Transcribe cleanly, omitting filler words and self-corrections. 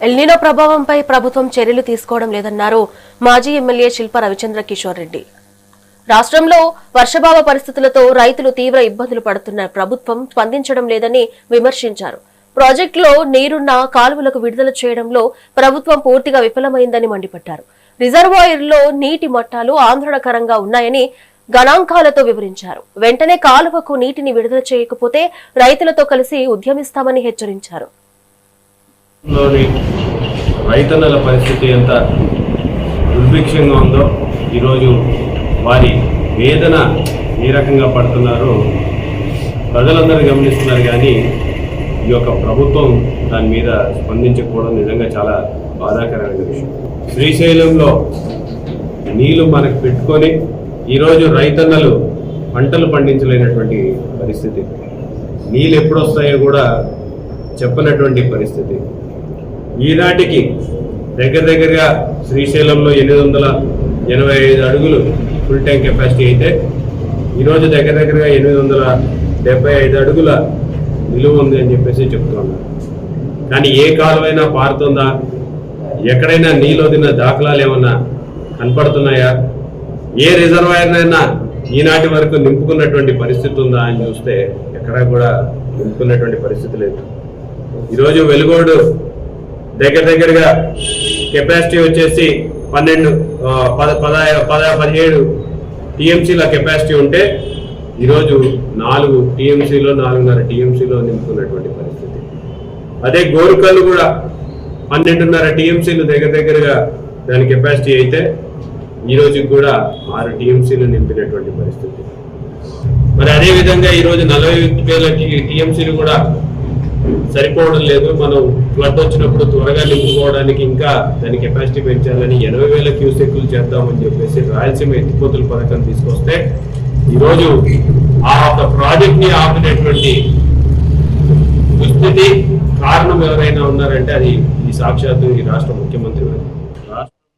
El Niño ప్రభావంపై ప్రభుత్వం చర్యలు తీసుకోవడం లేదన్నారు మాజీ ఎమ్మెల్యే శిల్ప రవిచంద్ర కిషోర్ రెడ్డి. రాష్ట్రంలో వర్షాభావ పరిస్థితులతో రైతులు తీవ్ర ఇబ్బందులు పడుతున్న ప్రభుత్వం స్పందించడం లేదని విమర్శించారు. ప్రాజెక్టులో నీరున్న కాలువలకు విడుదల చేయడంలో ప్రభుత్వం పూర్తిగా విఫలమైందని మండిపడ్డారు. రిజర్వాయర్లో నీటి మట్టాలు ఆందోళనకరంగా ఉన్నాయని గణాంకాలతో వివరించారు. వెంటనే కాలువకు నీటిని విడుదల చేయకపోతే రైతులతో కలిసి ఉద్యమిస్తామని హెచ్చరించారు. రైతన్నల పరిస్థితి ఎంత దుర్భిక్షంగా ఉందో, ఈరోజు వారి వేదన ఏ రకంగా పడుతున్నారో ప్రజలందరూ గమనిస్తున్నారు. కానీ ఈ యొక్క ప్రభుత్వం దాని మీద స్పందించకపోవడం నిజంగా చాలా బాధాకరమైన విషయం. శ్రీశైలంలో నీళ్లు మనకు పెట్టుకొని ఈరోజు రైతన్నలు పంటలు పండించలేనటువంటి పరిస్థితి, నీళ్ళు ఎప్పుడు వస్తాయో కూడా చెప్పనటువంటి పరిస్థితి. ఈనాటికి దగ్గరగా శ్రీశైలంలో 885 అడుగులు ఫుల్ ట్యాంక్ కెపాసిటీ అయితే ఈరోజు దగ్గరగా 875 అడుగుల నిలువ ఉంది అని చెప్పేసి చెప్తున్నారు. కానీ ఏ కాలువైనా పారుతుందా? ఎక్కడైనా నీళ్ళు వదిలిన దాఖలాలు ఏమన్నా కనపడుతున్నాయా? ఏ రిజర్వాయర్నైనా ఈనాటి వరకు నింపుకున్నటువంటి పరిస్థితి ఉందా అని చూస్తే ఎక్కడా కూడా నింపుకున్నటువంటి పరిస్థితి లేదు. ఈరోజు వెలుగోడు దగ్గరగా కెపాసిటీ వచ్చేసి 17 టీఎంసీల కెపాసిటీ ఉంటే ఈరోజు 4 టీఎంసీలో 4.5 టీఎంసీలో నింపుకున్నటువంటి పరిస్థితి. అదే గోరుకల్లు కూడా 12.5 టీఎంసీలు దగ్గరగా దాని కెపాసిటీ అయితే ఈరోజు కూడా 6 టీఎంసీలు నింపినటువంటి పరిస్థితి. మరి అదేవిధంగా ఈరోజు 40,000 టీఎంసీలు కూడా సరిపోవడం లేదు. మనం ఫ్లడ్ వచ్చినప్పుడు త్వరగా నింపుకోవడానికి ఇంకా దాని కెపాసిటీ పెంచాలని 80,000 క్యూసెక్లు చేద్దామని చెప్పేసి రాయలసీమ ఎత్తిపోతుల పథకం తీసుకొస్తే ఈరోజు ఆ ఒక ప్రాజెక్ట్ ని ఆపినటువంటి దుస్థితి కారణం ఎవరైనా ఉన్నారంటే అది ఈ సాక్షాత్తు ఈ రాష్ట్ర ముఖ్యమంత్రి.